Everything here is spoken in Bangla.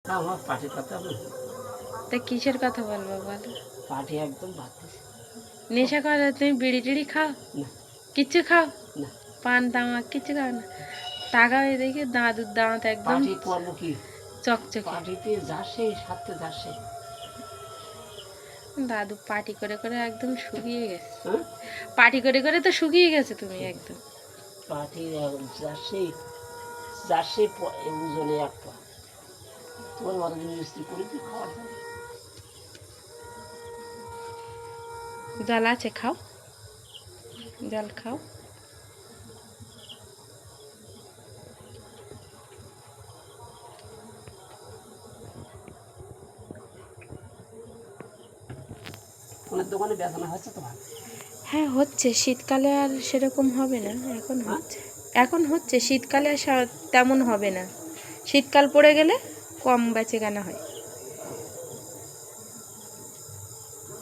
আমার পার্টির কথা বলবো। তা কিসের কথা বলবো বলো? পার্টি একদম বাদ দিছে। নেশা করে তুমি বিড়ি টিড়ি খাও? না কিচ্ছু খাও? না, পান তামাক কিচ্ছু খাও না? তাকাও এদিকে, দাদুর দাঁত একদম পার্টি করবো কি? চকচকে। পার্টিতে যাচ্ছে সাথে যাচ্ছে। দাদু পার্টি করে করে একদম শুকিয়ে গেছে। হ্যাঁ, পার্টি করে করে তো শুকিয়ে গেছে তুমি একদম। পার্টি যাচ্ছে যাচ্ছে ওজনে এক পা। তোমার অতদিন মিস্ত্রি করে দিয়ে খাওয়ার জন্য। জল আছে, খাও, জল খাও। ওনার দোকানে বেচানো হচ্ছে তো ভালো। হ্যাঁ হচ্ছে, শীতকালে আর সেরকম হবে না, এখন হ্যাঁ, হচ্ছে। এখন হচ্ছে, শীতকালে আর তেমন হবে না। শীতকাল পড়ে গেলে কম বেচে কেনা হয়।